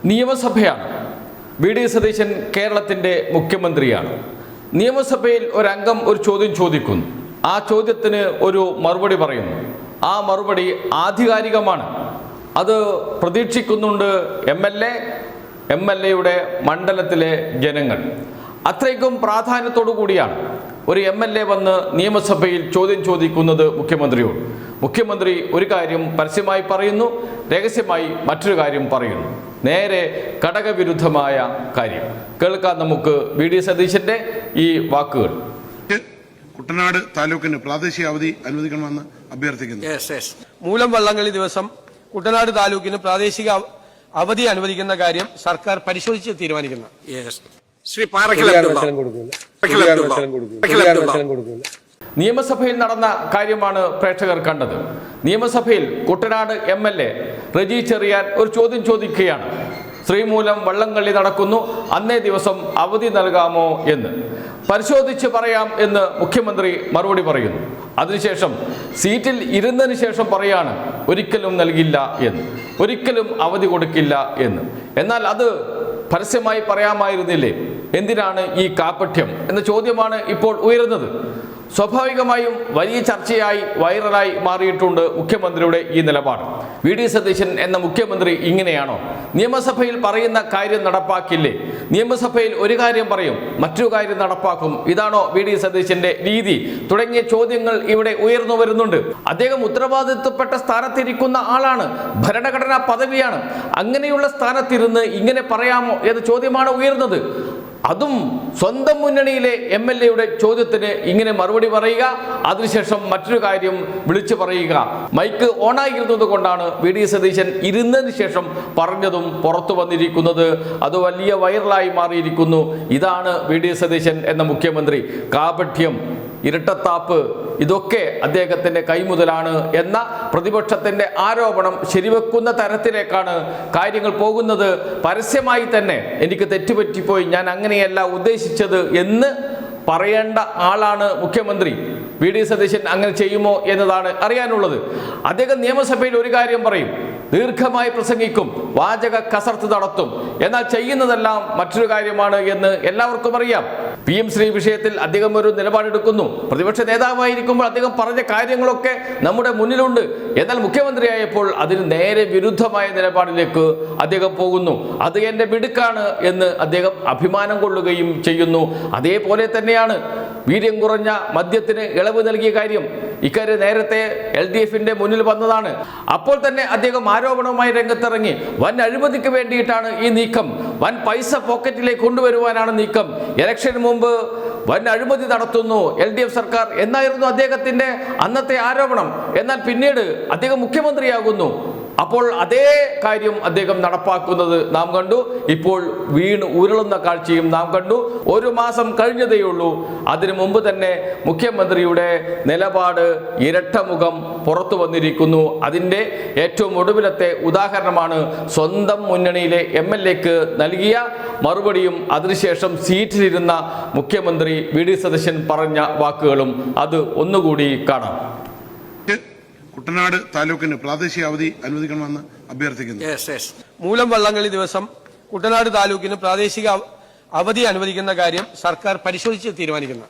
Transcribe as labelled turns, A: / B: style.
A: നിയമസഭയാണ്. VD. Satheesan കേരളത്തിൻ്റെ മുഖ്യമന്ത്രിയാണ്. നിയമസഭയിൽ ഒരംഗം ഒരു ചോദ്യം ചോദിക്കുന്നു. ആ ചോദ്യത്തിന് ഒരു മറുപടി പറയുന്നു. ആ മറുപടി ആധികാരികമാണ്. അത് പ്രതീക്ഷിക്കുന്നുണ്ട് എം എൽ എയുടെ മണ്ഡലത്തിലെ ജനങ്ങൾ. അത്രയ്ക്കും പ്രാധാന്യത്തോടു കൂടിയാണ് ഒരു എം എൽ എ വന്ന് നിയമസഭയിൽ ചോദ്യം ചോദിക്കുന്നത് മുഖ്യമന്ത്രിയോട്. മുഖ്യമന്ത്രി ഒരു കാര്യം പരസ്യമായി പറയുന്നു, രഹസ്യമായി മറ്റൊരു കാര്യം പറയുന്നു. നേരെ ഘടകവിരുദ്ധമായ കാര്യം. കേൾക്കാം നമുക്ക് വി.ഡി. സതീശന്റെ ഈ വാക്കുകൾ.
B: കുട്ടനാട് താലൂക്കിന് പ്രാദേശിക അവധി അനുവദിക്കണമെന്ന് അഭ്യർത്ഥിക്കുന്നു.
C: മൂലം വള്ളംകളി ദിവസം കുട്ടനാട് താലൂക്കിന് പ്രാദേശിക അവധി അനുവദിക്കുന്ന കാര്യം സർക്കാർ പരിശോധിച്ച് തീരുമാനിക്കുന്നു.
A: നിയമസഭയിൽ നടന്ന കാര്യമാണ് പ്രേക്ഷകർ കണ്ടത്. നിയമസഭയിൽ Kuttanad M L A Reji Cheriyan ഒരു ചോദ്യം ചോദിക്കുകയാണ്. ശ്രീമൂലം വള്ളംകളി നടക്കുന്നു, അന്നേ ദിവസം അവധി നൽകാമോ എന്ന്. പരിശോധിച്ച് പറയാം എന്ന് മുഖ്യമന്ത്രി മറുപടി പറയുന്നു. അതിനുശേഷം സീറ്റിൽ ഇരുന്നതിന് ശേഷം പറയാണ് ഒരിക്കലും നൽകില്ല എന്ന്, ഒരിക്കലും അവധി കൊടുക്കില്ല എന്ന്. എന്നാൽ അത് പരസ്യമായി പറയാമായിരുന്നില്ലേ? എന്തിനാണ് ഈ കാപട്യം എന്ന ചോദ്യമാണ് ഇപ്പോൾ ഉയരുന്നത്. സ്വാഭാവികമായും വലിയ ചർച്ചയായി വൈറലായി മാറിയിട്ടുണ്ട് മുഖ്യമന്ത്രിയുടെ ഈ നിലപാട്. വി.ഡി. സതീശൻ എന്ന മുഖ്യമന്ത്രി ഇങ്ങനെയാണോ? നിയമസഭയിൽ പറയുന്ന കാര്യം നടപ്പാക്കില്ലേ? നിയമസഭയിൽ ഒരു കാര്യം പറയും, മറ്റൊരു കാര്യം നടപ്പാക്കും. ഇതാണോ വി.ഡി. സതീശന്റെ രീതി? തുടങ്ങിയ ചോദ്യങ്ങൾ ഇവിടെ ഉയർന്നു വരുന്നുണ്ട്. അദ്ദേഹം ഉത്തരവാദിത്വപ്പെട്ട സ്ഥാനത്തിരിക്കുന്ന ആളാണ്, ഭരണഘടനാ പദവിയാണ്. അങ്ങനെയുള്ള സ്ഥാനത്തിരുന്ന് ഇങ്ങനെ പറയാമോ എന്ന ചോദ്യമാണ് ഉയർന്നത്. അതും സ്വന്തം മുന്നണിയിലെ എം എൽ എയുടെ ചോദ്യത്തിന് ഇങ്ങനെ മറുപടി പറയുക, അതിനുശേഷം മറ്റൊരു കാര്യം വിളിച്ചു പറയുക. മൈക്ക് ഓണായിരുന്നത് കൊണ്ടാണ് വി.ഡി. സതീശൻ ഇരുന്നതിന് ശേഷം പറഞ്ഞതും പുറത്തു വന്നിരിക്കുന്നത്. അത് വലിയ വൈറലായി മാറിയിരിക്കുന്നു. ഇതാണ് വി.ഡി. സതീശൻ എന്ന മുഖ്യമന്ത്രി. കാപട്യം, ഇരട്ടത്താപ്പ്, ഇതൊക്കെ അദ്ദേഹത്തിൻ്റെ കൈമുതലാണ് എന്ന പ്രതിപക്ഷത്തിൻ്റെ ആരോപണം ശരിവെക്കുന്ന തരത്തിലേക്കാണ് കാര്യങ്ങൾ പോകുന്നത്. പരസ്യമായി തന്നെ എനിക്ക് തെറ്റുപറ്റിപ്പോയി, ഞാൻ അങ്ങനെയല്ല ഉദ്ദേശിച്ചത് എന്ന് പറയേണ്ട ആളാണ് മുഖ്യമന്ത്രി. വി.ഡി. സതീശൻ അങ്ങനെ ചെയ്യുമോ എന്നതാണ് അറിയാനുള്ളത്. അദ്ദേഹം നിയമസഭയിൽ ഒരു കാര്യം പറയും, ദീർഘമായി പ്രസംഗിക്കും, വാചക കസർത്ത് നടത്തും. എന്നാൽ ചെയ്യുന്നതെല്ലാം മറ്റൊരു കാര്യമാണ് എന്ന് എല്ലാവർക്കും അറിയാം. PM ശ്രീ വിഷയത്തിൽ അദ്ദേഹം ഒരു നിലപാടെടുക്കുന്നു. പ്രതിപക്ഷ നേതാവായിരിക്കുമ്പോൾ അദ്ദേഹം പറഞ്ഞ കാര്യങ്ങളൊക്കെ നമ്മുടെ മുന്നിലുണ്ട്. എന്നാൽ മുഖ്യമന്ത്രിയായപ്പോൾ അതിന് നേരെ വിരുദ്ധമായ നിലപാടിലേക്ക് അദ്ദേഹം പോകുന്നു. അത് എൻ്റെ മിടുക്കാണ് എന്ന് അദ്ദേഹം അഭിമാനം കൊള്ളുകയും ചെയ്യുന്നു. അതേപോലെ തന്നെയാണ് വീര്യം കുറഞ്ഞ മദ്യത്തിന് ഇളവ് നൽകിയ കാര്യം. ഇക്കാര്യം നേരത്തെ LDF-ന്റെ മുന്നിൽ വന്നതാണ്. അപ്പോൾ തന്നെ അദ്ദേഹം ആരോപണവുമായി രംഗത്തിറങ്ങി. വൻ അഴിമതിക്ക് വേണ്ടിയിട്ടാണ് ഈ നീക്കം, വൻ പൈസ പോക്കറ്റിലേക്ക് കൊണ്ടുവരുവാനാണ് നീക്കം, ഇലക്ഷന് മുമ്പ് വൻ അഴിമതി നടത്തുന്നു LDF സർക്കാർ എന്നായിരുന്നു അദ്ദേഹത്തിൻ്റെ അന്നത്തെ ആരോപണം. എന്നാൽ പിന്നീട് അദ്ദേഹം മുഖ്യമന്ത്രിയാകുന്നു. അപ്പോൾ അതേ കാര്യം അദ്ദേഹം നടപ്പാക്കുന്നത് നാം കണ്ടു. ഇപ്പോൾ വീണ് ഉരുളുന്ന കാഴ്ചയും നാം കണ്ടു. ഒരു മാസം കഴിഞ്ഞതേയുള്ളൂ. അതിനു മുമ്പ് തന്നെ മുഖ്യമന്ത്രിയുടെ നിലപാട്, ഇരട്ടമുഖം പുറത്തു വന്നിരിക്കുന്നു. അതിൻ്റെ ഏറ്റവും ഒടുവിലത്തെ ഉദാഹരണമാണ് സ്വന്തം മുന്നണിയിലെ MLA-ക്ക് നൽകിയ മറുപടിയും അതിനുശേഷം സീറ്റിലിരുന്ന മുഖ്യമന്ത്രി വി.ഡി. സതീശൻ പറഞ്ഞ വാക്കുകളും. അത് ഒന്നുകൂടി കാണാം.
B: കുട്ടനാട് താലൂക്കിന് പ്രാദേശിക അവധി അനുവദിക്കണമെന്ന് അഭ്യർത്ഥിക്കുന്നു.
C: മൂലം വള്ളംകളി ദിവസം കുട്ടനാട് താലൂക്കിന് പ്രാദേശിക അവധി അനുവദിക്കുന്ന കാര്യം സർക്കാർ പരിശോധിച്ച് തീരുമാനിക്കുന്നു.